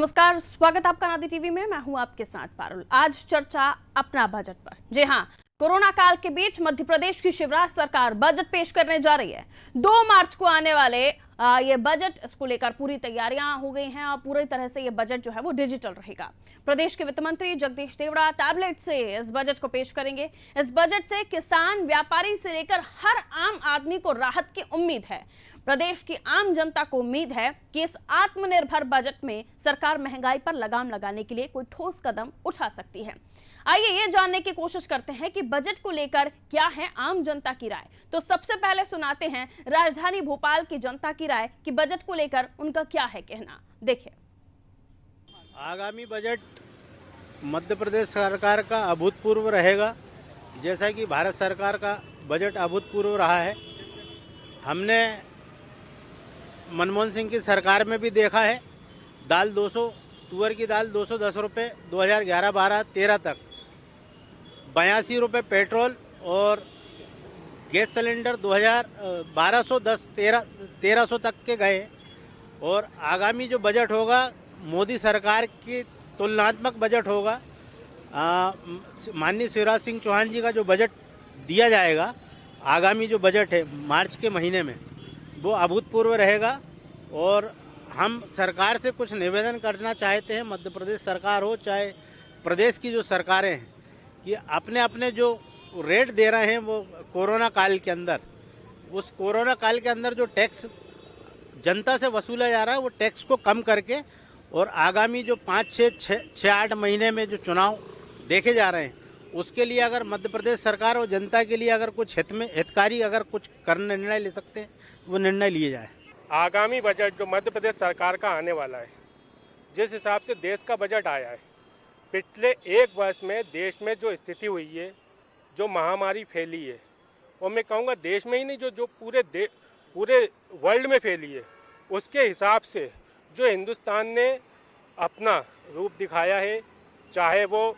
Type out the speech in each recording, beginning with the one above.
नमस्कार, स्वागत आपका नादी टीवी में। मैं हूं आपके साथ पारुल। आज चर्चा अपना बजट पर। जी हां, कोरोना काल के बीच मध्य प्रदेश की शिवराज सरकार बजट पेश करने जा रही है। 2 मार्च को आने वाले ये बजट, इसको लेकर पूरी तैयारियां हो गई हैं और पूरी तरह से ये बजट जो है वो डिजिटल रहेगा। प्रदेश के वित्त मंत्री जगदीश देवड़ा टैबलेट से इस बजट को पेश करेंगे। इस बजट से किसान, व्यापारी से लेकर हर आम आदमी को राहत की उम्मीद है। प्रदेश की आम जनता को उम्मीद है कि इस आत्मनिर्भर बजट में सरकार महंगाई पर लगाम लगाने के लिए कोई ठोस कदम उठा सकती है। आइए ये जानने की कोशिश करते हैं कि बजट को लेकर क्या है आम जनता की राय। तो सबसे पहले सुनाते हैं राजधानी भोपाल की जनता की राय कि बजट को लेकर उनका क्या है कहना। देखिए, आगामी बजट मध्य प्रदेश सरकार का अभूतपूर्व रहेगा। जैसा कि भारत सरकार का बजट अभूतपूर्व रहा है। हमने मनमोहन सिंह की सरकार में भी देखा है, दाल 200, तुअर की दाल 210 रुपये 2011-12-13 तक, 82 रुपये पेट्रोल और गैस सिलेंडर 1210-1300 तक के गए। और आगामी जो बजट होगा मोदी सरकार की तुलनात्मक बजट होगा। माननीय शिवराज सिंह चौहान जी का जो बजट दिया जाएगा, आगामी जो बजट है मार्च के महीने में, वो अभूतपूर्व रहेगा। और हम सरकार से कुछ निवेदन करना चाहते हैं, मध्य प्रदेश सरकार हो चाहे प्रदेश की जो सरकारें हैं, कि अपने अपने जो रेट दे रहे हैं वो कोरोना काल के अंदर, उस कोरोना काल के अंदर जो टैक्स जनता से वसूला जा रहा है वो टैक्स को कम करके, और आगामी जो 5-6-8 महीने में जो चुनाव देखे जा रहे हैं, उसके लिए अगर मध्य प्रदेश सरकार और जनता के लिए अगर कुछ हितकारी अगर कुछ करने निर्णय ले सकते हैं, वो निर्णय लिए जाए। आगामी बजट जो मध्य प्रदेश सरकार का आने वाला है, जिस हिसाब से देश का बजट आया है, पिछले 1 वर्ष में देश में जो स्थिति हुई है, जो महामारी फैली है, और मैं कहूँगा देश में ही नहीं, जो पूरे वर्ल्ड में फैली है, उसके हिसाब से जो हिंदुस्तान ने अपना रूप दिखाया है, चाहे वो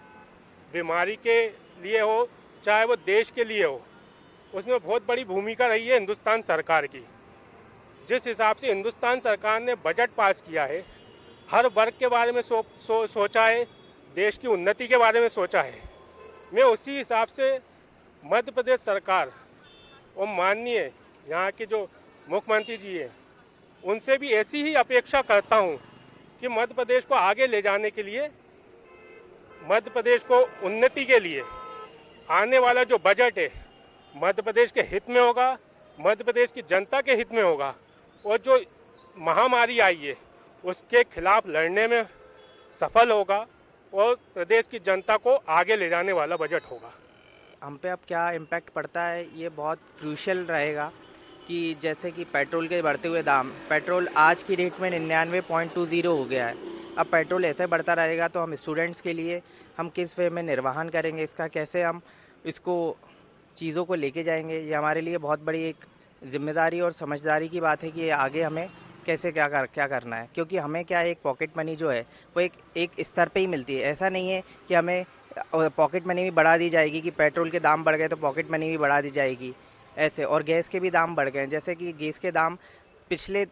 बीमारी के लिए हो चाहे वो देश के लिए हो, उसमें बहुत बड़ी भूमिका रही है हिंदुस्तान सरकार की। जिस हिसाब से हिंदुस्तान सरकार ने बजट पास किया है, हर वर्ग के बारे में सोचा है, देश की उन्नति के बारे में सोचा है। मैं उसी हिसाब से मध्य प्रदेश सरकार और माननीय यहाँ के जो मुख्यमंत्री जी हैं, उनसे भी ऐसी ही अपेक्षा करता हूँ कि मध्य प्रदेश को आगे ले जाने के लिए, मध्य प्रदेश को उन्नति के लिए आने वाला जो बजट है मध्य प्रदेश के हित में होगा, मध्य प्रदेश की जनता के हित में होगा, और जो महामारी आई है उसके खिलाफ लड़ने में सफल होगा और प्रदेश की जनता को आगे ले जाने वाला बजट होगा। हम पे अब क्या इम्पैक्ट पड़ता है, ये बहुत क्रूशियल रहेगा। कि जैसे कि पेट्रोल के बढ़ते हुए दाम, पेट्रोल आज की रेट में 99.20 हो गया है। अब पेट्रोल ऐसे बढ़ता रहेगा तो हम स्टूडेंट्स के लिए हम किस वे में निर्वहन करेंगे, इसका कैसे हम इसको चीज़ों को लेके जाएंगे, ये हमारे लिए बहुत बड़ी एक जिम्मेदारी और समझदारी की बात है कि आगे हमें कैसे क्या करना है। क्योंकि हमें क्या, एक पॉकेट मनी जो है वो एक स्तर पे ही मिलती है। ऐसा नहीं है कि हमें पॉकेट मनी भी बढ़ा दी जाएगी कि पेट्रोल के दाम बढ़ गए तो पॉकेट मनी भी बढ़ा दी जाएगी ऐसे। और गैस के भी दाम बढ़ गए हैं, जैसे कि गैस के दाम पिछले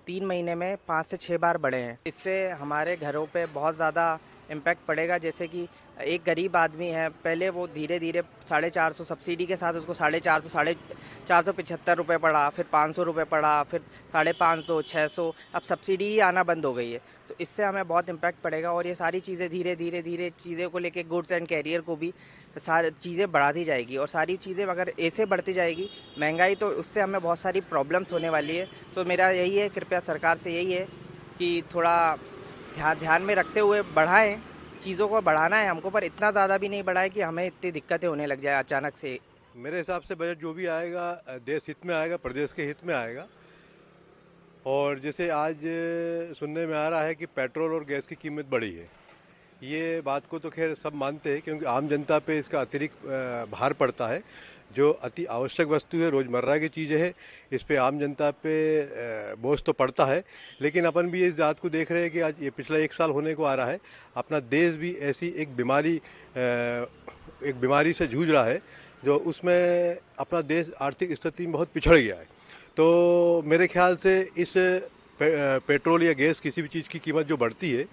3 महीने में 5 से 6 बार बढ़े हैं। इससे हमारे घरों पे बहुत ज़्यादा इम्पैक्ट पड़ेगा। जैसे कि एक गरीब आदमी है, पहले वो धीरे धीरे 450 सब्सिडी के साथ उसको 450 रुपये पड़ा, फिर 500 रुपये पड़ा, फिर 550, 600, अब सब्सिडी ही आना बंद हो गई है। तो इससे हमें बहुत इम्पैक्ट पड़ेगा। और ये सारी चीज़ें धीरे धीरे चीज़ों को लेके गुड्स एंड कैरियर को भी सारी चीज़ें बढ़ाती जाएगी। और सारी चीज़ें अगर ऐसे बढ़ती जाएगी महंगाई, तो उससे हमें बहुत सारी प्रॉब्लम्स होने वाली है। तो मेरा यही है, कृपया सरकार से यही है कि थोड़ा ध्यान में रखते हुए बढ़ाएं, चीज़ों को बढ़ाना है हमको, पर इतना ज़्यादा भी नहीं बढ़ाए कि हमें इतनी दिक्कतें होने लग जाए अचानक से। मेरे हिसाब से बजट जो भी आएगा देश हित में आएगा, प्रदेश के हित में आएगा। और जैसे आज सुनने में आ रहा है कि पेट्रोल और गैस की कीमत बढ़ी है, ये बात को तो खैर सब मानते हैं, क्योंकि आम जनता पे इसका अतिरिक्त भार पड़ता है। जो अति आवश्यक वस्तु है, रोज़मर्रा की चीज़ें हैं, इस पे आम जनता पे बोझ तो पड़ता है। लेकिन अपन भी इस बात को देख रहे हैं कि आज ये पिछला 1 साल होने को आ रहा है, अपना देश भी ऐसी एक बीमारी से जूझ रहा है, जो उसमें अपना देश आर्थिक स्थिति में बहुत पिछड़ गया है। तो मेरे ख्याल से इस पेट्रोल या गैस किसी भी चीज़ की कीमत जो बढ़ती है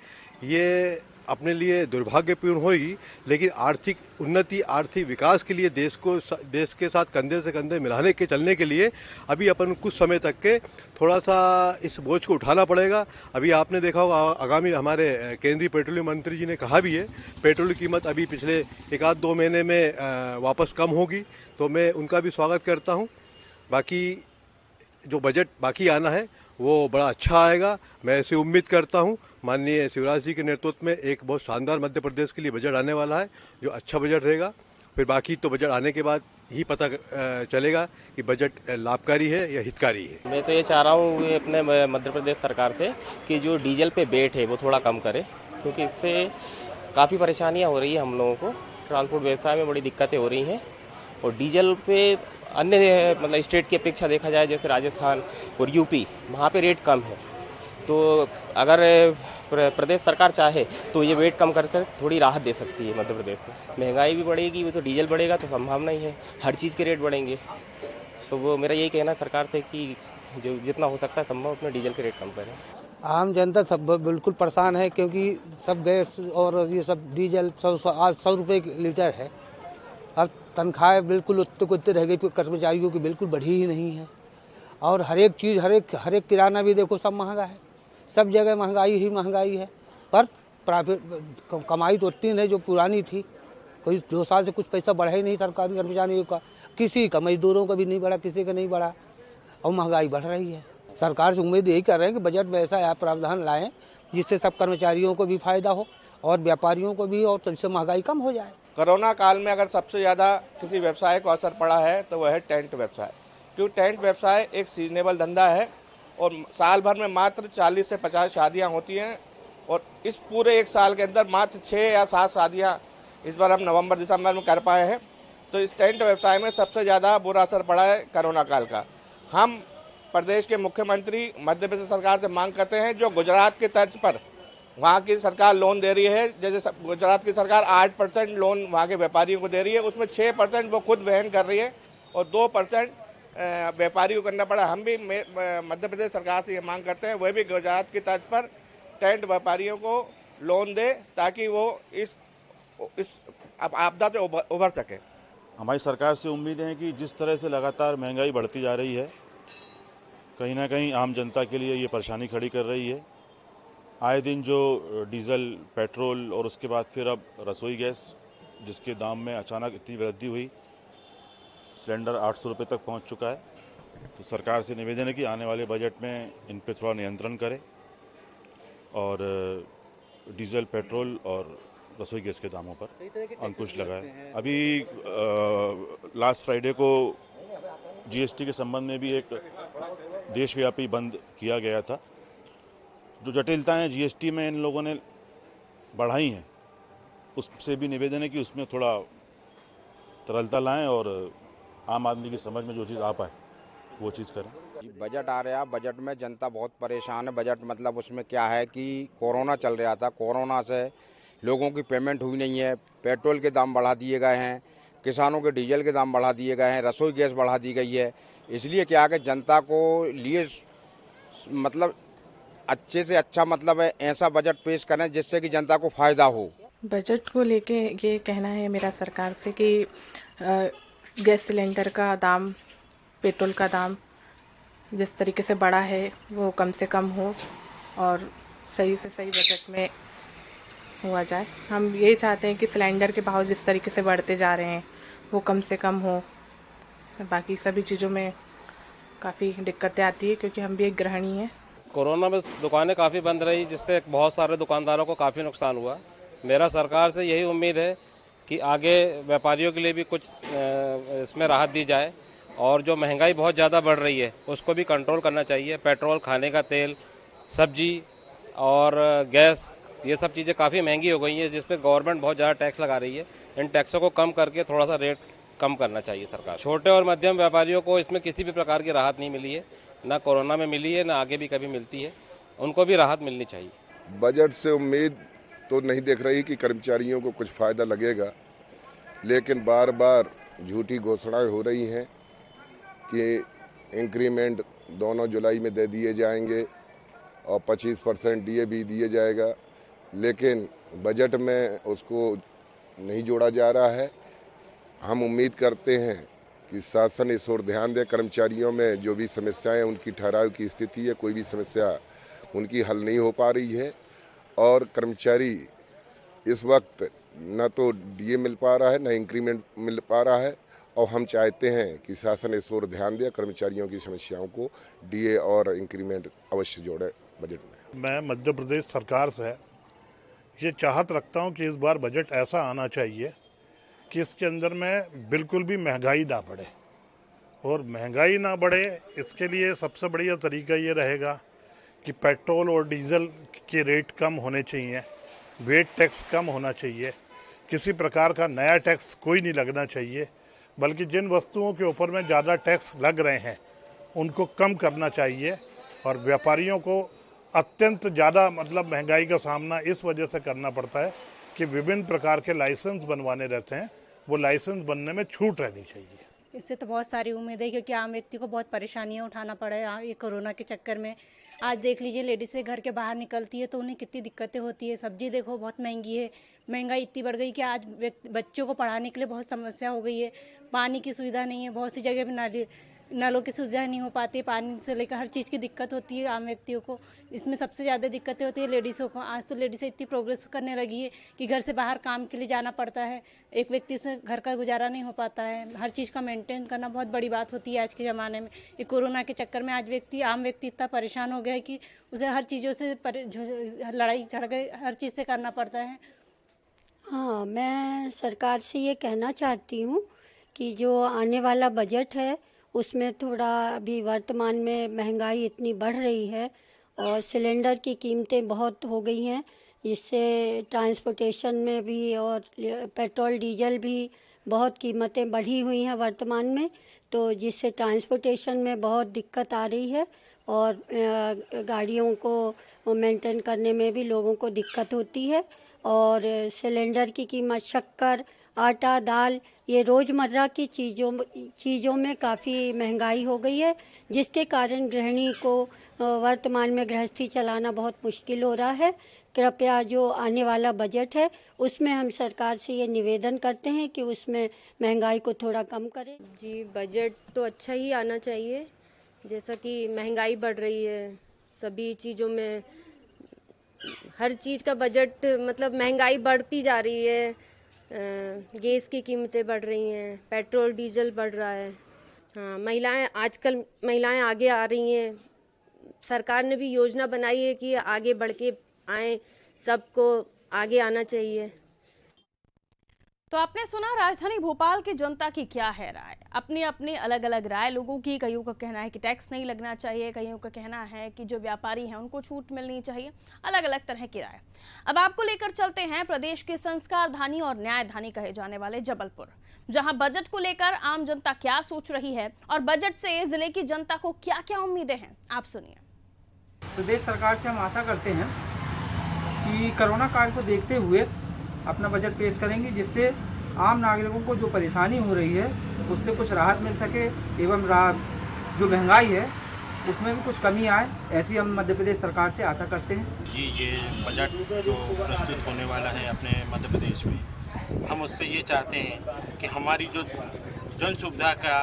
ये अपने लिए दुर्भाग्यपूर्ण होगी, लेकिन आर्थिक उन्नति, आर्थिक विकास के लिए देश के साथ कंधे से कंधे मिलाने के चलने के लिए अभी अपन कुछ समय तक के थोड़ा सा इस बोझ को उठाना पड़ेगा। अभी आपने देखा होगा आगामी हमारे केंद्रीय पेट्रोलियम मंत्री जी ने कहा भी है पेट्रोल की कीमत अभी पिछले 1-2 महीने में वापस कम होगी, तो मैं उनका भी स्वागत करता हूँ। बाकी जो बजट बाकी आना है वो बड़ा अच्छा आएगा, मैं ऐसी उम्मीद करता हूँ। माननीय शिवराज जी के नेतृत्व में एक बहुत शानदार मध्य प्रदेश के लिए बजट आने वाला है, जो अच्छा बजट रहेगा। फिर बाकी तो बजट आने के बाद ही पता चलेगा कि बजट लाभकारी है या हितकारी है। मैं तो ये चाह रहा हूँ ये अपने मध्य प्रदेश सरकार से कि जो डीजल पे बेट है वो थोड़ा कम करे, क्योंकि इससे काफ़ी परेशानियाँ हो रही है हम लोगों को। ट्रांसपोर्ट व्यवसाय में बड़ी दिक्कतें हो रही हैं और डीजल पे अन्य मतलब स्टेट की अपेक्षा देखा जाए, जैसे राजस्थान और यूपी, वहाँ पे रेट कम है। तो अगर प्रदेश सरकार चाहे तो ये वेट कम कर थोड़ी राहत दे सकती है मध्य प्रदेश को। महंगाई भी बढ़ेगी, वो तो डीजल बढ़ेगा तो संभावना ही है, हर चीज़ के रेट बढ़ेंगे। तो वो मेरा यही कहना है सरकार से कि जो जितना हो सकता है संभव उतना डीजल के रेट कम करें। आम जनता सब बिल्कुल परेशान है, क्योंकि सब गैस और ये सब डीजल आज 100 रुपये लीटर है। अब तनख्वाहें बिल्कुल उतने रह गई, कर्मचारियों की बिल्कुल बढ़ी ही नहीं है। और हर एक चीज़, हर एक किराना भी देखो सब महंगा है, सब जगह महंगाई ही महंगाई है। पर प्राइवेट कमाई तो उतनी नहीं जो पुरानी थी, कोई 2 साल से कुछ पैसा बढ़ा ही नहीं सरकारी कर्मचारियों का, किसी का, मजदूरों का भी नहीं बढ़ा, किसी का नहीं बढ़ा, और महंगाई बढ़ रही है। सरकार से उम्मीद यही कर रहे हैं कि बजट में ऐसा प्रावधान लाएं जिससे सब कर्मचारियों को भी फायदा हो और व्यापारियों को भी, और जिससे महंगाई कम हो जाए। कोरोना काल में अगर सबसे ज़्यादा किसी व्यवसाय को असर पड़ा है तो वह है टेंट व्यवसाय, क्योंकि टेंट व्यवसाय एक सीजनेबल धंधा है और साल भर में मात्र 40 से 50 शादियां होती हैं और इस पूरे एक साल के अंदर मात्र 6 या 7 शादियां इस बार हम नवंबर दिसंबर में कर पाए हैं। तो इस टेंट व्यवसाय में सबसे ज़्यादा बुरा असर पड़ा है कोरोना काल का। हम प्रदेश के मुख्यमंत्री मध्य प्रदेश सरकार से मांग करते हैं, जो गुजरात की तर्ज पर वहाँ की सरकार लोन दे रही है, जैसे गुजरात की सरकार 8% लोन वहाँ के व्यापारियों को दे रही है, उसमें 6% वो खुद वहन कर रही है और 2% व्यापारियों को करना पड़ा। हम भी मध्य प्रदेश सरकार से ये मांग करते हैं वह भी गुजरात की तर्ज पर टेंट व्यापारियों को लोन दे, ताकि वो इस आपदा से उभर सके। हमारी सरकार से उम्मीद है कि जिस तरह से लगातार महंगाई बढ़ती जा रही है, कहीं ना कहीं आम जनता के लिए ये परेशानी खड़ी कर रही है। आए दिन जो डीजल, पेट्रोल और उसके बाद फिर अब रसोई गैस, जिसके दाम में अचानक इतनी वृद्धि हुई, सिलेंडर 800 रुपये तक पहुंच चुका है। तो सरकार से निवेदन है कि आने वाले बजट में इन पे थोड़ा नियंत्रण करें और डीजल, पेट्रोल और रसोई गैस के दामों पर अंकुश लगाए। अभी लास्ट फ्राइडे को जीएसटी के संबंध में भी एक देशव्यापी बंद किया गया था। जो जटिलताएं जीएसटी में इन लोगों ने बढ़ाई हैं, उससे भी निवेदन है कि उसमें थोड़ा तरलता लाएं और आम आदमी की समझ में जो चीज़ आ पाए वो चीज़ करें। बजट आ रहा, बजट में जनता बहुत परेशान है। बजट मतलब उसमें क्या है कि कोरोना चल रहा था, कोरोना से लोगों की पेमेंट हुई नहीं है, पेट्रोल के दाम बढ़ा दिए गए हैं, किसानों के डीजल के दाम बढ़ा दिए गए हैं, रसोई गैस बढ़ा दी गई है। इसलिए क्या कि जनता को लिए मतलब अच्छे से अच्छा मतलब है ऐसा बजट पेश करें जिससे कि जनता को फ़ायदा हो। बजट को लेके ये कहना है मेरा सरकार से कि गैस सिलेंडर का दाम, पेट्रोल का दाम जिस तरीके से बढ़ा है वो कम से कम हो और सही से सही बजट में हुआ जाए। हम यही चाहते हैं कि सिलेंडर के भाव जिस तरीके से बढ़ते जा रहे हैं वो कम से कम हो। बाकी सभी चीज़ों में काफ़ी दिक्कतें आती है क्योंकि हम भी एक गृहिणी हैं। कोरोना में दुकानें काफ़ी बंद रही, जिससे बहुत सारे दुकानदारों को काफ़ी नुकसान हुआ। मेरा सरकार से यही उम्मीद है कि आगे व्यापारियों के लिए भी कुछ इसमें राहत दी जाए और जो महंगाई बहुत ज़्यादा बढ़ रही है उसको भी कंट्रोल करना चाहिए। पेट्रोल, खाने का तेल, सब्जी और गैस, ये सब चीज़ें काफ़ी महंगी हो गई हैं, जिस पे गवर्नमेंट बहुत ज़्यादा टैक्स लगा रही है। इन टैक्सों को कम करके थोड़ा सा रेट कम करना चाहिए सरकार। छोटे और मध्यम व्यापारियों को इसमें किसी भी प्रकार की राहत नहीं मिली है, ना कोरोना में मिली है, ना आगे भी कभी मिलती है। उनको भी राहत मिलनी चाहिए। बजट से उम्मीद तो नहीं देख रही कि कर्मचारियों को कुछ फ़ायदा लगेगा, लेकिन बार बार झूठी घोषणाएं हो रही हैं कि इंक्रीमेंट दोनों जुलाई में दे दिए जाएंगे और 25% डीए भी दिया जाएगा, लेकिन बजट में उसको नहीं जोड़ा जा रहा है। हम उम्मीद करते हैं कि शासन इस ओर ध्यान दे। कर्मचारियों में जो भी समस्याएं, उनकी ठहराव की स्थिति है, कोई भी समस्या उनकी हल नहीं हो पा रही है और कर्मचारी इस वक्त न तो डीए मिल पा रहा है, न इंक्रीमेंट मिल पा रहा है और हम चाहते हैं कि शासन इस ओर ध्यान दे, कर्मचारियों की समस्याओं को डीए और इंक्रीमेंट अवश्य जोड़े बजट में। मैं मध्य प्रदेश सरकार से ये चाहत रखता हूँ कि इस बार बजट ऐसा आना चाहिए कि इसके अंदर में बिल्कुल भी महंगाई ना बढ़े, और महंगाई ना बढ़े इसके लिए सबसे बढ़िया तरीका ये रहेगा कि पेट्रोल और डीजल के रेट कम होने चाहिए, वेट टैक्स कम होना चाहिए, किसी प्रकार का नया टैक्स कोई नहीं लगना चाहिए, बल्कि जिन वस्तुओं के ऊपर में ज़्यादा टैक्स लग रहे हैं उनको कम करना चाहिए। और व्यापारियों को अत्यंत ज़्यादा महंगाई का सामना इस वजह से करना पड़ता है कि विभिन्न प्रकार के लाइसेंस बनवाने रहते हैं, वो लाइसेंस बनने में छूट रहनी चाहिए। इससे तो बहुत सारी उम्मीद है, क्योंकि आम व्यक्ति को बहुत परेशानियां उठाना पड़ा है ये कोरोना के चक्कर में। आज देख लीजिए, लेडीज़ घर के बाहर निकलती है तो उन्हें कितनी दिक्कतें होती है। सब्जी देखो बहुत महंगी है, महंगाई इतनी बढ़ गई कि आज बच्चों को पढ़ाने के लिए बहुत समस्या हो गई है। पानी की सुविधा नहीं है, बहुत सी जगह पर नलों की सुविधा नहीं हो पाती, पानी से लेकर हर चीज़ की दिक्कत होती है आम व्यक्तियों को। इसमें सबसे ज़्यादा दिक्कतें होती है लेडीज़ों को। आज तो लेडीज़ें इतनी प्रोग्रेस करने लगी है कि घर से बाहर काम के लिए जाना पड़ता है, एक व्यक्ति से घर का गुजारा नहीं हो पाता है। हर चीज़ का मेंटेन करना बहुत बड़ी बात होती है आज के ज़माने में। ये कोरोना के चक्कर में आज आम व्यक्ति इतना परेशान हो गया है कि उसे हर चीज़ों से लड़ाई झगड़े हर चीज़ से करना पड़ता है। हाँ, मैं सरकार से ये कहना चाहती हूँ कि जो आने वाला बजट है उसमें थोड़ा अभी वर्तमान में महंगाई इतनी बढ़ रही है और सिलेंडर की कीमतें बहुत हो गई हैं, जिससे ट्रांसपोर्टेशन में भी और पेट्रोल डीजल भी बहुत कीमतें बढ़ी हुई हैं वर्तमान में, तो जिससे ट्रांसपोर्टेशन में बहुत दिक्कत आ रही है और गाड़ियों को मेंटेन करने में भी लोगों को दिक्कत होती है। और सिलेंडर की कीमत, शक्कर, आटा, दाल, ये रोज़मर्रा की चीज़ों में काफ़ी महंगाई हो गई है, जिसके कारण गृहिणी को वर्तमान में गृहस्थी चलाना बहुत मुश्किल हो रहा है। कृपया जो आने वाला बजट है उसमें हम सरकार से ये निवेदन करते हैं कि उसमें महंगाई को थोड़ा कम करें। जी, बजट तो अच्छा ही आना चाहिए। जैसा कि महंगाई बढ़ रही है, सभी चीज़ों में हर चीज़ का बजट महंगाई बढ़ती जा रही है। गैस की कीमतें बढ़ रही हैं, पेट्रोल डीजल बढ़ रहा है। हाँ, आजकल महिलाएं आगे आ रही हैं। सरकार ने भी योजना बनाई है कि आगे बढ़ के आए, सबको आगे आना चाहिए। तो आपने सुना राजधानी भोपाल की जनता की क्या है राय। अपनी अपनी अलग अलग राय लोगों की। कईयों का कहना है कि टैक्स नहीं लगना चाहिए, कईयों का कहना है कि जो व्यापारी हैं उनको छूट मिलनी चाहिए। अलग अलग तरह की राय। अब आपको लेकर चलते हैं प्रदेश के संस्कार धानी और न्याय धानी कहे जाने वाले जबलपुर, जहां बजट को लेकर आम जनता क्या सोच रही है और बजट से जिले की जनता को क्या क्या उम्मीदें हैं, आप सुनिए। प्रदेश सरकार से हम आशा करते हैं कि कोरोना काल को देखते हुए अपना बजट पेश करेंगे, जिससे आम नागरिकों को जो परेशानी हो रही है उससे कुछ राहत मिल सके एवं जो महंगाई है उसमें भी कुछ कमी आए, ऐसी हम मध्य प्रदेश सरकार से आशा करते हैं। जी, ये बजट जो प्रस्तुत होने वाला है अपने मध्य प्रदेश में, हम उस पर ये चाहते हैं कि हमारी जो जन सुविधा का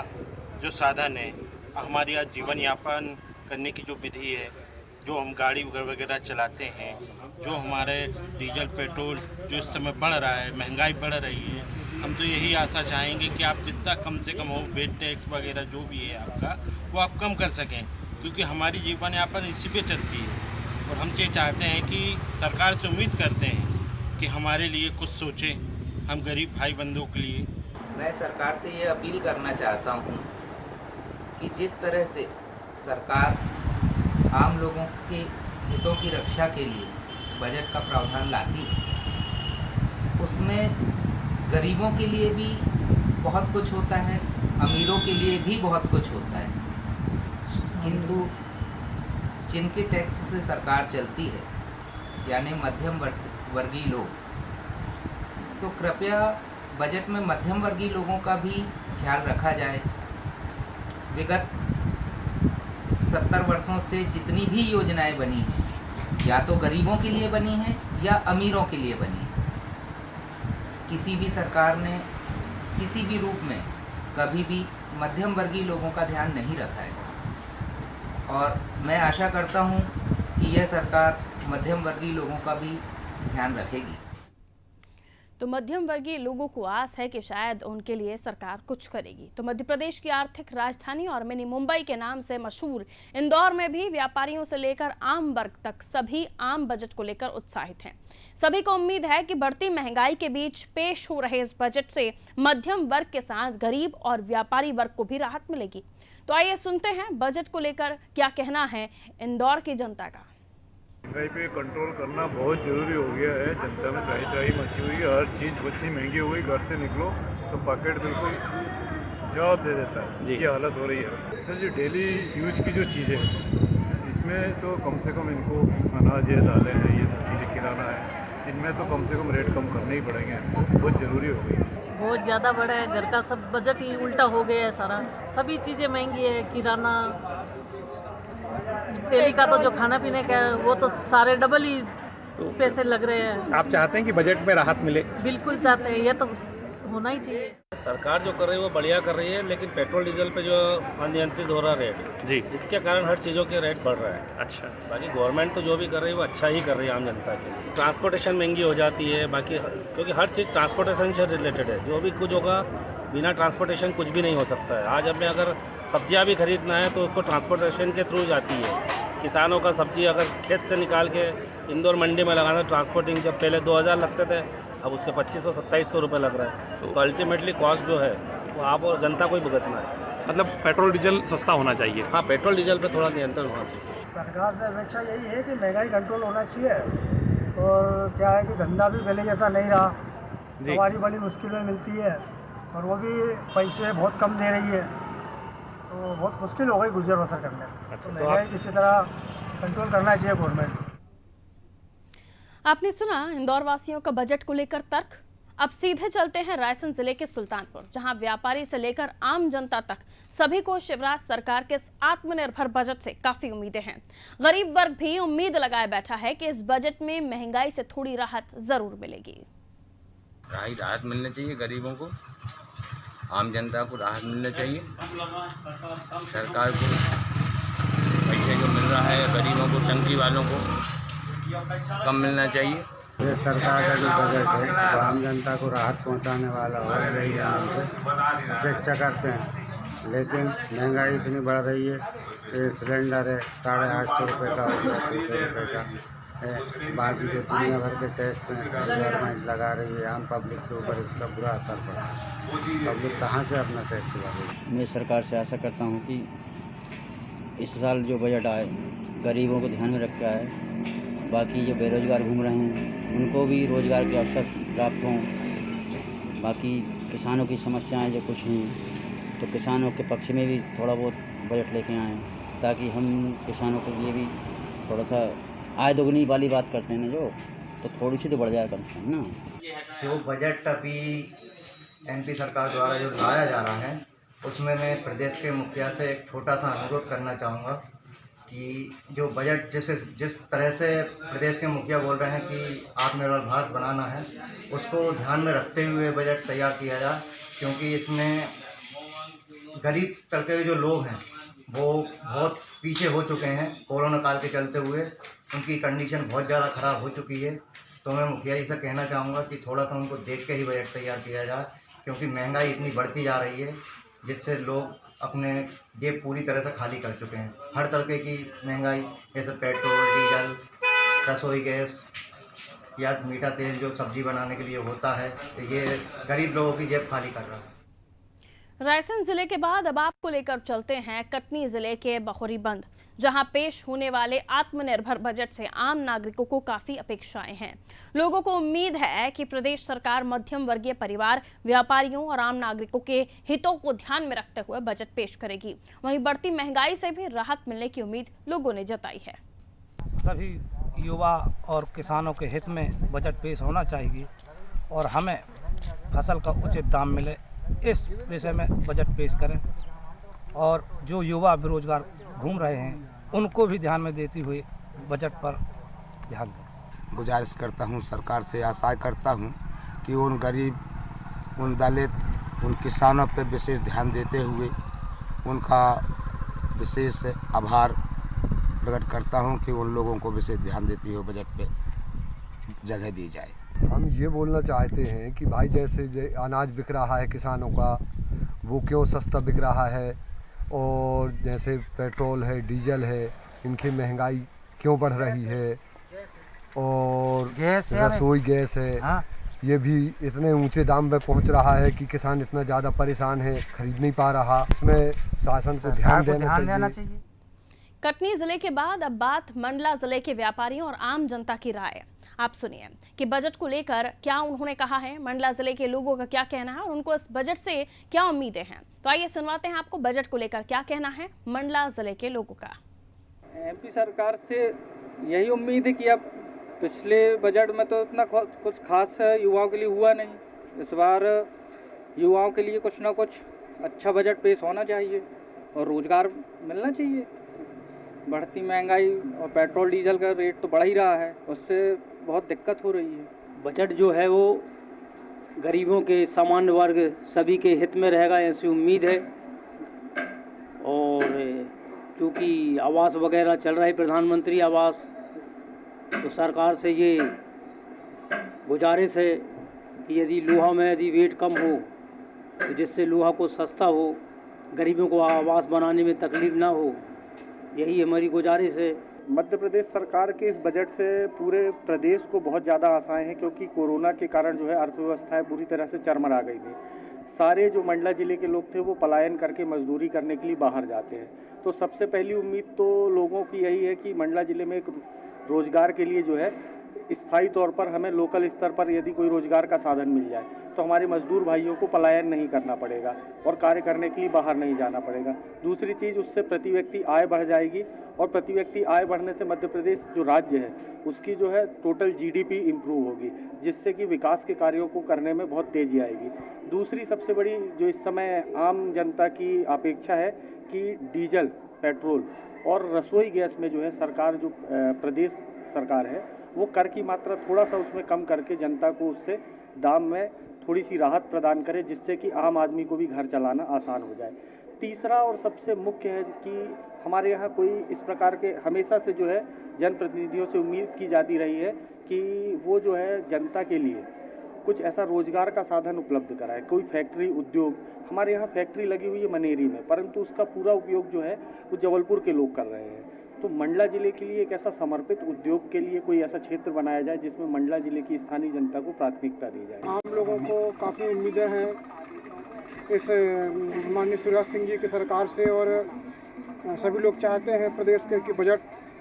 जो साधन है, हमारी आज जीवन यापन करने की जो विधि है, जो हम गाड़ी वगैरह चलाते हैं, जो हमारे डीजल पेट्रोल जो इस समय बढ़ रहा है, महंगाई बढ़ रही है, हम तो यही आशा चाहेंगे कि आप जितना कम से कम हो वेट टैक्स वगैरह जो भी है आपका, वो आप कम कर सकें, क्योंकि हमारी जीवन यापन इसी पे चलती है। और हम ये चाहते हैं कि सरकार से उम्मीद करते हैं कि हमारे लिए कुछ सोचें, हम गरीब भाई बंधुओं के लिए। मैं सरकार से ये अपील करना चाहता हूँ कि जिस तरह से सरकार आम लोगों के हितों की रक्षा के लिए बजट का प्रावधान लाती है, उसमें गरीबों के लिए भी बहुत कुछ होता है, अमीरों के लिए भी बहुत कुछ होता है, किंतु जिनके टैक्स से सरकार चलती है यानी मध्यम वर्गीय लोग, तो कृपया बजट में मध्यम वर्गीय लोगों का भी ख्याल रखा जाए। विगत 70 वर्षों से जितनी भी योजनाएं बनी हैं या तो गरीबों के लिए बनी है या अमीरों के लिए बनी है। किसी भी सरकार ने किसी भी रूप में कभी भी मध्यम वर्गीय लोगों का ध्यान नहीं रखा है और मैं आशा करता हूं कि यह सरकार मध्यम वर्गीय लोगों का भी ध्यान रखेगी। तो मध्यम वर्गीय लोगों को आस है कि शायद उनके लिए सरकार कुछ करेगी। तो मध्य प्रदेश की आर्थिक राजधानी और मिनी मुंबई के नाम से मशहूर इंदौर में भी व्यापारियों से लेकर आम वर्ग तक सभी आम बजट को लेकर उत्साहित हैं। सभी को उम्मीद है कि बढ़ती महंगाई के बीच पेश हो रहे इस बजट से मध्यम वर्ग के साथ गरीब और व्यापारी वर्ग को भी राहत मिलेगी। तो आइए सुनते हैं बजट को लेकर क्या कहना है इंदौर की जनता का। महंगाई पे कंट्रोल करना बहुत ज़रूरी हो गया है। जनता में त्राही त्राही मची हुई है, हर चीज़ इतनी महंगी हो गई, घर से निकलो तो पॉकेट बिल्कुल जवाब दे देता है। ये हालत हो रही है सर। जो डेली यूज की जो चीज़ें इसमें तो कम से कम इनको अनाज है, दालें हैं, ये सब चीज़ें किराना है, इनमें तो कम से कम रेट कम करने ही पड़ेंगे। बहुत ज़रूरी हो गई, बहुत ज़्यादा बढ़ा है। घर का सब बजट ही उल्टा हो गया है सारा, सभी चीज़ें महंगी है। किराना, डेली का तो जो खाना पीने का है वो तो सारे डबल ही पैसे लग रहे हैं। आप चाहते हैं कि बजट में राहत मिले? बिल्कुल चाहते हैं, ये तो होना ही चाहिए। सरकार जो कर रही है वो बढ़िया कर रही है, लेकिन पेट्रोल डीजल पे जो अनियंत्रित हो रहा रेट जी, इसके कारण हर चीज़ों के रेट बढ़ रहा है। अच्छा, बाकी गवर्नमेंट तो जो भी कर रही है वो अच्छा ही कर रही है आम जनता के लिए। ट्रांसपोर्टेशन महंगी हो जाती है, बाकी क्योंकि हर चीज़ ट्रांसपोर्टेशन से रिलेटेड है। जो भी कुछ होगा बिना ट्रांसपोर्टेशन कुछ भी नहीं हो सकता है। आज हमें अगर सब्जियां भी खरीदना है तो उसको ट्रांसपोर्टेशन के थ्रू जाती है। किसानों का सब्जी अगर खेत से निकाल के इंदौर मंडी में लगाना, ट्रांसपोर्टिंग जब पहले 2000 लगते थे, अब उसके 2500-2700 रुपये लग रहा है। तो अल्टीमेटली कॉस्ट जो है वो आप और जनता को ही भुगतना है। मतलब पेट्रोल डीजल सस्ता होना चाहिए। हाँ, पेट्रोल डीजल पे थोड़ा नियंत्रण होना चाहिए। सरकार से अपेक्षा यही है कि महंगाई कंट्रोल होना चाहिए। और क्या है कि धंधा भी पहले जैसा नहीं रहा, सवारी बड़ी मुश्किल में मिलती है और वो भी पैसे बहुत कम दे रही है, तो बहुत मुश्किल हो गई गुजर बसर करने। तो महंगाई किसी तरह कंट्रोल करना चाहिए गवर्नमेंट। आपने सुना इंदौर वासियों का बजट को लेकर तर्क। अब सीधे चलते हैं रायसेन जिले के सुल्तानपुर, जहां व्यापारी से लेकर आम जनता तक सभी को शिवराज सरकार के इस आत्मनिर्भर बजट से काफी उम्मीदें हैं। गरीब वर्ग भी उम्मीद लगाए बैठा है कि इस बजट में महंगाई से थोड़ी राहत जरूर मिलेगी। राहत मिलनी चाहिए, गरीबों को, आम जनता को राहत मिलना चाहिए। सरकार को पैसे जो मिल रहा है गरीबों को, टंकी वालों को कम मिलना चाहिए। ये सरकार का जो बजट है वो आम जनता को राहत पहुंचाने वाला हो रही है, हमसे अपेक्षा करते हैं। लेकिन महंगाई इतनी बढ़ रही है, ये सिलेंडर है 850 रुपये का हो गया, 600 रुपये का है। बाकी जो दुनिया भर के टैक्स हैं गवर्नमेंट लगा रही है, आम पब्लिक के ऊपर इसका बुरा असर पड़ा है। पब्लिक कहाँ से अपना टैक्स लगाएगी? मैं सरकार से आशा करता हूँ कि इस साल जो बजट आए गरीबों को ध्यान में रखा है। बाकी जो बेरोजगार घूम रहे हैं उनको भी रोजगार के अवसर प्राप्त हों। बाकी किसानों की समस्याएं जो कुछ हैं तो किसानों के पक्ष में भी थोड़ा बहुत बजट लेके आएँ, ताकि हम किसानों के लिए भी थोड़ा सा आय दोगुनी वाली बात करते हैं ना, जो तो थोड़ी सी तो बढ़ जाया करते हैं ना। जो बजट अभी एमपी सरकार द्वारा जो लाया जा रहा है उसमें मैं प्रदेश के मुखिया से एक छोटा सा अनुरोध करना चाहूँगा कि जो बजट जिस तरह से प्रदेश के मुखिया बोल रहे हैं कि आत्मनिर्भर भारत बनाना है, उसको ध्यान में रखते हुए बजट तैयार किया जाए। क्योंकि इसमें गरीब तबके के जो लोग हैं वो बहुत पीछे हो चुके हैं कोरोना काल के चलते हुए, उनकी कंडीशन बहुत ज़्यादा ख़राब हो चुकी है। तो मैं मुखिया जी से कहना चाहूँगा कि थोड़ा सा उनको देख के ही बजट तैयार किया जाए, क्योंकि महंगाई इतनी बढ़ती जा रही है जिससे लोग अपने जेब पूरी तरह से खाली कर चुके हैं। हर तरह की महंगाई, जैसे पेट्रोल, डीजल, रसोई गैस या मीठा तेल जो सब्जी बनाने के लिए होता है, तो ये गरीब लोगों की जेब खाली कर रहा है। रायसेन जिले के बाद अब आपको लेकर चलते हैं कटनी जिले के बखोरीबंद, जहां पेश होने वाले आत्मनिर्भर बजट से आम नागरिकों को काफी अपेक्षाएं हैं। लोगों को उम्मीद है कि प्रदेश सरकार मध्यम वर्गीय परिवार, व्यापारियों और आम नागरिकों के हितों को ध्यान में रखते हुए बजट पेश करेगी। वहीं बढ़ती महंगाई से भी राहत मिलने की उम्मीद लोगों ने जताई है। सभी युवा और किसानों के हित में बजट पेश होना चाहिए और हमें फसल का उचित दाम मिले, इस विषय में बजट पेश करें। और जो युवा बेरोजगार घूम रहे हैं उनको भी ध्यान में देते हुए बजट पर ध्यान दें। गुजारिश करता हूँ, सरकार से आशा करता हूँ कि उन गरीब, उन दलित, उन किसानों पर विशेष ध्यान देते हुए उनका विशेष आभार प्रकट करता हूँ कि उन लोगों को विशेष ध्यान देती हुए बजट पे जगह दी जाए। हम ये बोलना चाहते हैं कि भाई जैसे अनाज बिक रहा है किसानों का, वो क्यों सस्ता बिक रहा है, और जैसे पेट्रोल है, डीजल है, इनकी महंगाई क्यों बढ़ रही है, और रसोई गैस है, हाँ। ये भी इतने ऊंचे दाम पे पहुंच रहा है कि किसान इतना ज़्यादा परेशान है, खरीद नहीं पा रहा। इसमें शासन को ध्यान देना चाहिए। कटनी जिले के बाद अब बात मंडला जिले के व्यापारियों और आम जनता की राय। आप सुनिए कि बजट को लेकर क्या उन्होंने कहा है, मंडला जिले के लोगों का क्या कहना है और उनको इस बजट से क्या उम्मीदें हैं। तो आइए सुनवाते हैं आपको बजट को लेकर क्या कहना है मंडला जिले के लोगों का। एमपी सरकार से यही उम्मीद है कि अब पिछले बजट में तो इतना कुछ खास युवाओं के लिए हुआ नहीं। इस बार युवाओं के लिए कुछ ना कुछ अच्छा बजट पेश होना चाहिए और रोजगार मिलना चाहिए। बढ़ती महंगाई और पेट्रोल डीजल का रेट तो बढ़ ही रहा है, उससे बहुत दिक्कत हो रही है। बजट जो है वो गरीबों के, सामान्य वर्ग सभी के हित में रहेगा, ऐसी उम्मीद है। और चूँकि आवास वगैरह चल रहा है, प्रधानमंत्री आवास, तो सरकार से ये गुजारिश है कि यदि लोहा में यदि वेट कम हो तो जिससे लोहा को सस्ता हो, गरीबों को आवास बनाने में तकलीफ ना हो, यही हमारी गुजारिश है। मध्य प्रदेश सरकार के इस बजट से पूरे प्रदेश को बहुत ज़्यादा आशाएं हैं, क्योंकि कोरोना के कारण जो है अर्थव्यवस्थाएं पूरी तरह से चरमरा गई थी। सारे जो मंडला जिले के लोग थे वो पलायन करके मजदूरी करने के लिए बाहर जाते हैं। तो सबसे पहली उम्मीद तो लोगों की यही है कि मंडला जिले में एक रोजगार के लिए जो है स्थायी तौर पर हमें लोकल स्तर पर यदि कोई रोजगार का साधन मिल जाए तो हमारे मजदूर भाइयों को पलायन नहीं करना पड़ेगा और कार्य करने के लिए बाहर नहीं जाना पड़ेगा। दूसरी चीज़, उससे प्रति व्यक्ति आय बढ़ जाएगी और प्रति व्यक्ति आय बढ़ने से मध्य प्रदेश जो राज्य है उसकी जो है टोटल जीडीपी इम्प्रूव होगी, जिससे कि विकास के कार्यों को करने में बहुत तेज़ी आएगी। दूसरी सबसे बड़ी जो इस समय आम जनता की अपेक्षा है कि डीजल, पेट्रोल और रसोई गैस में जो है सरकार, जो प्रदेश सरकार है, वो कर की मात्रा थोड़ा सा उसमें कम करके जनता को उससे दाम में थोड़ी सी राहत प्रदान करे, जिससे कि आम आदमी को भी घर चलाना आसान हो जाए। तीसरा और सबसे मुख्य है कि हमारे यहाँ कोई इस प्रकार के हमेशा से जो है जनप्रतिनिधियों से उम्मीद की जाती रही है कि वो जो है जनता के लिए कुछ ऐसा रोजगार का साधन उपलब्ध कराए। कोई फैक्ट्री, उद्योग, हमारे यहाँ फैक्ट्री लगी हुई है मनेरी में, परंतु उसका पूरा उपयोग जो है वो जबलपुर के लोग कर रहे हैं। तो मंडला जिले के लिए एक ऐसा समर्पित उद्योग के लिए कोई ऐसा क्षेत्र बनाया जाए जिसमें मंडला जिले की स्थानीय जनता को प्राथमिकता दी जाए। आम लोगों को काफ़ी उम्मीदें हैं इस माननीय शिवराज सिंह जी की सरकार से, और सभी लोग चाहते हैं प्रदेश के कि बजट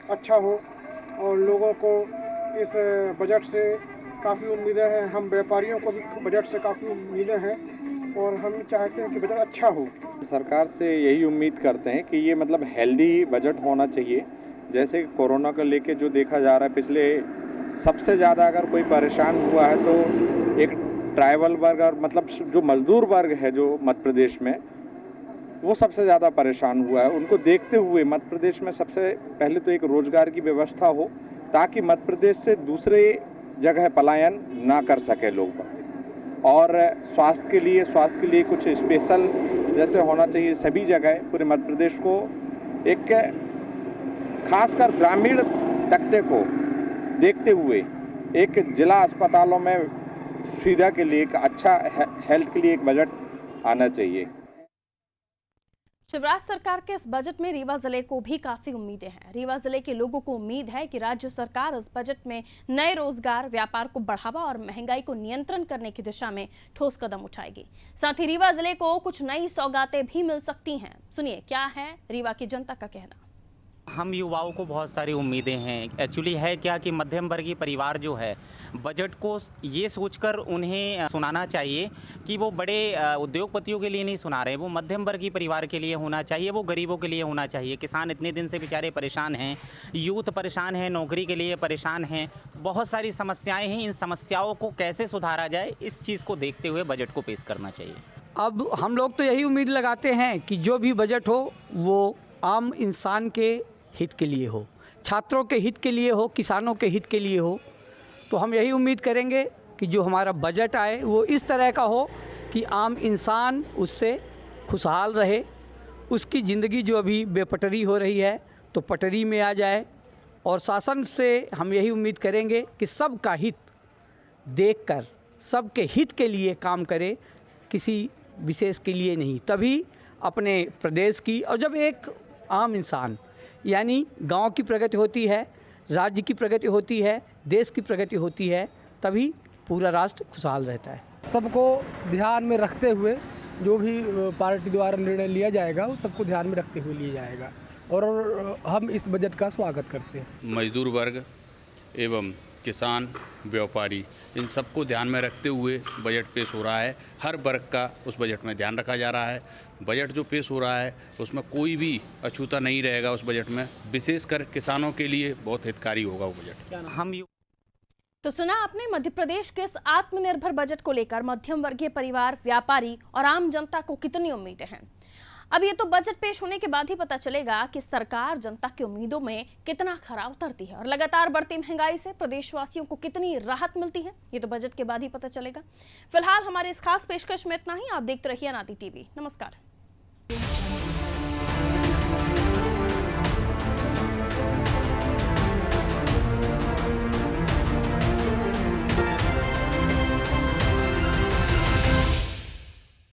अच्छा हो और लोगों को इस बजट से काफ़ी उम्मीदें हैं। हम व्यापारियों को भी बजट से काफ़ी उम्मीदें हैं और हम चाहते हैं कि बजट अच्छा हो। सरकार से यही उम्मीद करते हैं कि ये मतलब हेल्दी बजट होना चाहिए। जैसे कोरोना को लेके जो देखा जा रहा है, पिछले सबसे ज़्यादा अगर कोई परेशान हुआ है तो एक ट्राइबल वर्ग और मतलब जो मजदूर वर्ग है जो मध्य प्रदेश में, वो सबसे ज़्यादा परेशान हुआ है। उनको देखते हुए मध्य प्रदेश में सबसे पहले तो एक रोज़गार की व्यवस्था हो, ताकि मध्य प्रदेश से दूसरे जगह पलायन ना कर सके लोग। और स्वास्थ्य के लिए कुछ स्पेशल जैसे होना चाहिए सभी जगह पूरे मध्य प्रदेश को, एक खासकर ग्रामीण तबके को देखते हुए एक जिला अस्पतालों में सुविधा के लिए, एक अच्छा हेल्थ के लिए एक बजट आना चाहिए। शिवराज सरकार के इस बजट में रीवा जिले को भी काफी उम्मीदें हैं। रीवा जिले के लोगों को उम्मीद है कि राज्य सरकार इस बजट में नए रोजगार, व्यापार को बढ़ावा और महंगाई को नियंत्रण करने की दिशा में ठोस कदम उठाएगी। साथ ही रीवा जिले को कुछ नई सौगातें भी मिल सकती हैं। सुनिए क्या है रीवा की जनता का कहना। हम युवाओं को बहुत सारी उम्मीदें हैं। एक्चुअली है क्या कि मध्यम वर्गीय परिवार जो है, बजट को ये सोचकर उन्हें सुनाना चाहिए कि वो बड़े उद्योगपतियों के लिए नहीं सुना रहे, वो मध्यम वर्गीय परिवार के लिए होना चाहिए, वो गरीबों के लिए होना चाहिए। किसान इतने दिन से बेचारे परेशान हैं, यूथ परेशान है, नौकरी के लिए परेशान हैं, बहुत सारी समस्याएं हैं। इन समस्याओं को कैसे सुधारा जाए, इस चीज़ को देखते हुए बजट को पेश करना चाहिए। अब हम लोग तो यही उम्मीद लगाते हैं कि जो भी बजट हो वो आम इंसान के हित के लिए हो, छात्रों के हित के लिए हो, किसानों के हित के लिए हो। तो हम यही उम्मीद करेंगे कि जो हमारा बजट आए वो इस तरह का हो कि आम इंसान उससे खुशहाल रहे, उसकी ज़िंदगी जो अभी बेपटरी हो रही है तो पटरी में आ जाए। और शासन से हम यही उम्मीद करेंगे कि सबका हित देखकर सबके हित के लिए काम करे, किसी विशेष के लिए नहीं। तभी अपने प्रदेश की, और जब एक आम इंसान यानी गांव की प्रगति होती है, राज्य की प्रगति होती है, देश की प्रगति होती है, तभी पूरा राष्ट्र खुशहाल रहता है। सबको ध्यान में रखते हुए जो भी पार्टी द्वारा निर्णय लिया जाएगा वो सबको ध्यान में रखते हुए लिया जाएगा और हम इस बजट का स्वागत करते हैं। मजदूर वर्ग एवं किसान, व्यापारी, इन सबको ध्यान में रखते हुए बजट पेश हो रहा है। हर वर्ग का उस बजट में ध्यान रखा जा रहा है। बजट जो पेश हो रहा है उसमें कोई भी अछूता नहीं रहेगा। उस बजट में विशेषकर किसानों के लिए बहुत हितकारी होगा वो बजट। तो सुना आपने मध्य प्रदेश के इस आत्मनिर्भर बजट को लेकर मध्यम वर्गीय परिवार, व्यापारी और आम जनता को कितनी उम्मीदें हैं। अब ये तो बजट पेश होने के बाद ही पता चलेगा कि सरकार जनता की उम्मीदों में कितना खरा उतरती है और लगातार बढ़ती महंगाई से प्रदेशवासियों को कितनी राहत मिलती है। ये तो बजट के बाद ही पता चलेगा। फिलहाल हमारे इस खास पेशकश में इतना ही। आप देखते रहिए अनादि टीवी। नमस्कार।